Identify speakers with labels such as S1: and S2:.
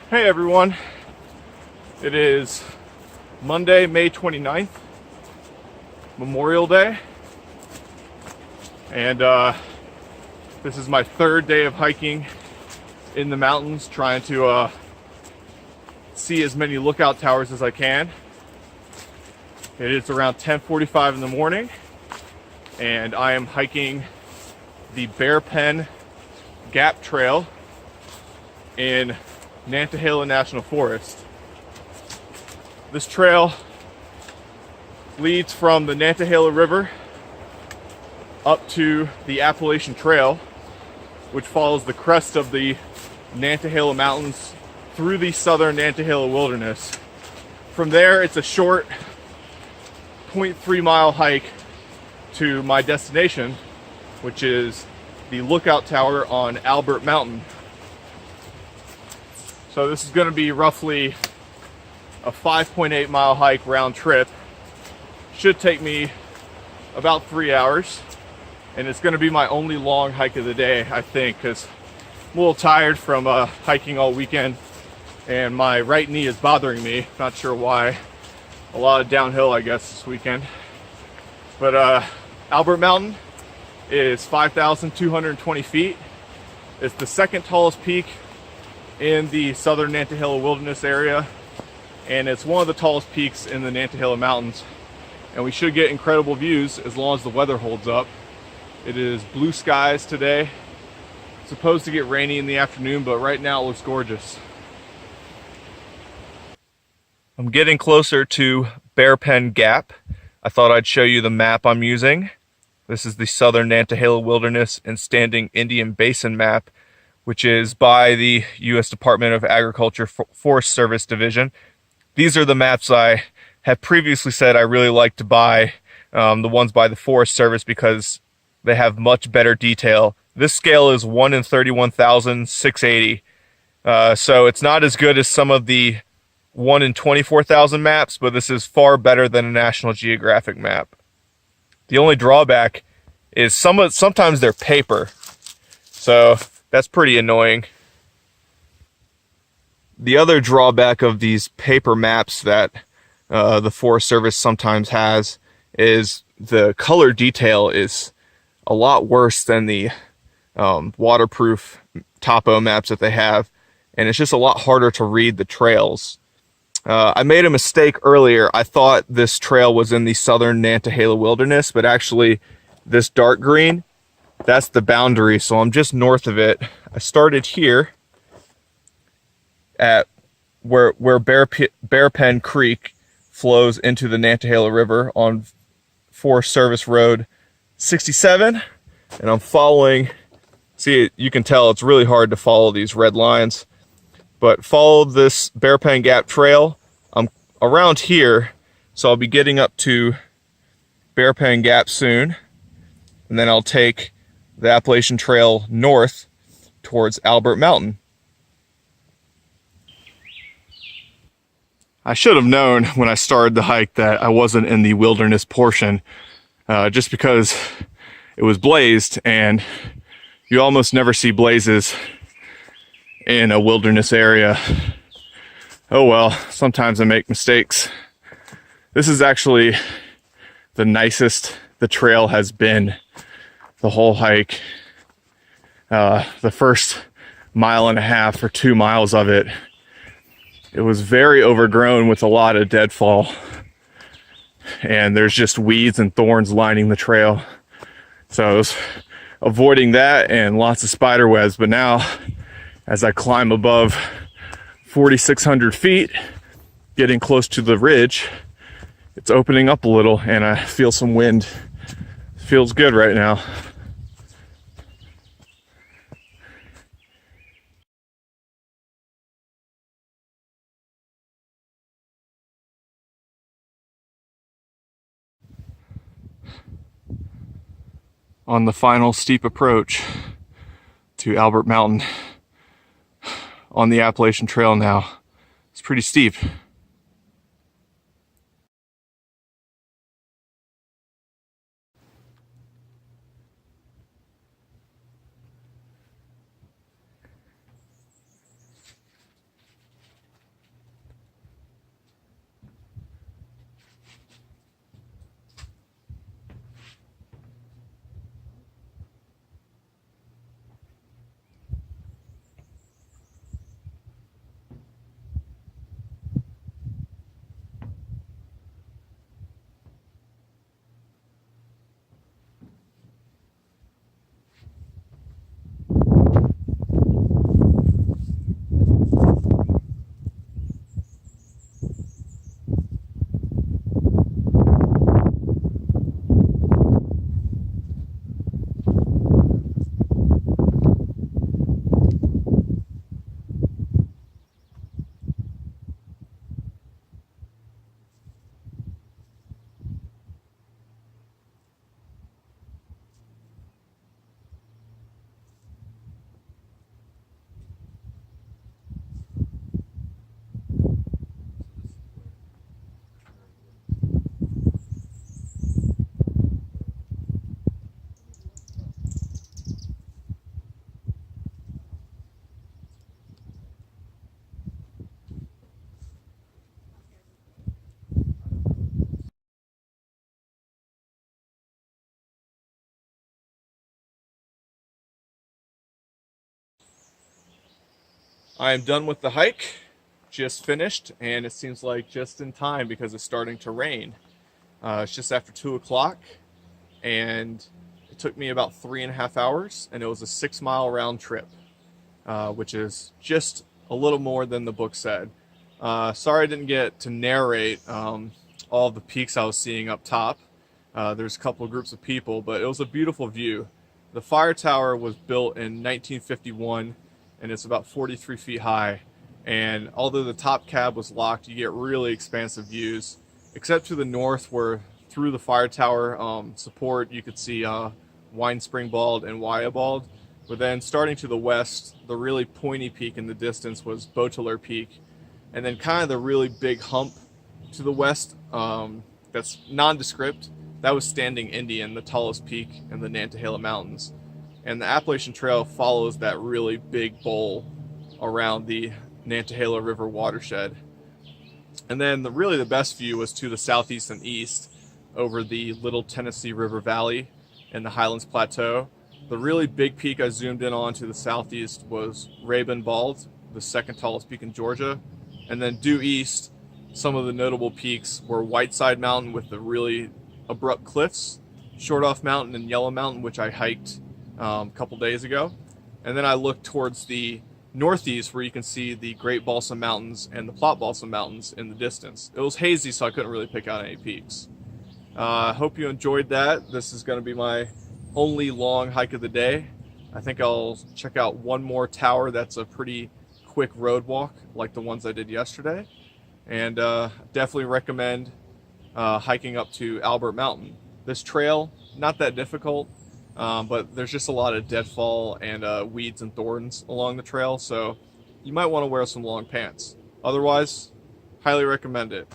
S1: Hey everyone, it is Monday, May 29th, Memorial Day, and this is my third day of hiking in the mountains, trying to see as many lookout towers as I can. It is around 10:45 in the morning, and I am hiking the Bearpen Gap Trail in Nantahala National Forest. This trail leads from the Nantahala River up to the Appalachian Trail, which follows the crest of the Nantahala Mountains through the Southern Nantahala Wilderness. From there, it's a short 0.3 mile hike to my destination, which is the lookout tower on Albert Mountain. So this is going to be roughly a 5.8 mile hike round trip. Should take me about 3 hours, and it's going to be my only long hike of the day, I think, because I'm a little tired from hiking all weekend, and my right knee is bothering me. Not sure why. A lot of downhill, I guess, this weekend. But Albert Mountain is 5,220 feet. It's the second tallest peak in the Southern Nantahala Wilderness area, and it's one of the tallest peaks in the Nantahala Mountains, and we should get incredible views as long as the weather holds up. It is blue skies today. It's supposed to get rainy in the afternoon, but right now it looks gorgeous. I'm getting closer to Bearpen Gap. I thought I'd show you the map I'm using. This is the Southern Nantahala Wilderness and Standing Indian Basin map, which is by the U.S. Department of Agriculture Forest Service Division. These are the maps I have previously said I really like to buy, the ones by the Forest Service, because they have much better detail. This scale is 1 in 31,680, so it's not as good as some of the 1 in 24,000 maps, but this is far better than a National Geographic map. The only drawback is sometimes they're paper, so that's pretty annoying. The other drawback of these paper maps that the Forest Service sometimes has is the color detail is a lot worse than the waterproof topo maps that they have, and it's just a lot harder to read the trails. I made a mistake earlier. I thought this trail was in the Southern Nantahala Wilderness, but actually this dark green, that's the boundary, so I'm just north of it. I started here at where Bearpen Creek flows into the Nantahala River on Forest Service Road 67, and I'm following. See, you can tell it's really hard to follow these red lines, but follow this Bearpen Gap Trail. I'm around here, so I'll be getting up to Bearpen Gap soon, and then I'll take the Appalachian Trail north towards Albert Mountain. I should have known when I started the hike that I wasn't in the wilderness portion, just because it was blazed, and you almost never see blazes in a wilderness area. Oh well, sometimes I make mistakes. This is actually the nicest the trail has been the whole hike. The first 1.5 or 2 miles of it, it was very overgrown with a lot of deadfall, and there's just weeds and thorns lining the trail, so I was avoiding that and lots of spider webs. But now, as I climb above 4,600 feet, getting close to the ridge, it's opening up a little, and I feel some wind. It feels good right now. On the final steep approach to Albert Mountain on the Appalachian Trail now. It's pretty steep. I am done with the hike, just finished, and it seems like just in time because it's starting to rain. It's just after 2 o'clock, and it took me about 3.5 hours, and it was a 6-mile round trip, which is just a little more than the book said. Sorry I didn't get to narrate all the peaks I was seeing up top. There's a couple of groups of people, but it was a beautiful view. The fire tower was built in 1951, and it's about 43 feet high. And although the top cab was locked, you get really expansive views, except to the north where through the fire tower support you could see Spring Bald and Wayah Bald. But then starting to the west, the really pointy peak in the distance was Boteler Peak. And then kind of the really big hump to the west that's nondescript, that was Standing Indian, the tallest peak in the Nantahala Mountains. And the Appalachian Trail follows that really big bowl around the Nantahala River watershed. And then really the best view was to the southeast and east over the Little Tennessee River Valley and the Highlands Plateau. The really big peak I zoomed in on to the southeast was Rabun Bald, the second tallest peak in Georgia. And then due east, some of the notable peaks were Whiteside Mountain with the really abrupt cliffs, Shortoff Mountain and Yellow Mountain, which I hiked a couple days ago. And then I looked towards the northeast where you can see the Great Balsam Mountains and the Plott Balsam Mountains in the distance. It was hazy, so I couldn't really pick out any peaks. I hope you enjoyed that. This is going to be my only long hike of the day. I think I'll check out one more tower that's a pretty quick road walk like the ones I did yesterday. And definitely recommend hiking up to Albert Mountain. This trail, not that difficult, but there's just a lot of deadfall and weeds and thorns along the trail, so you might want to wear some long pants. Otherwise, highly recommend it.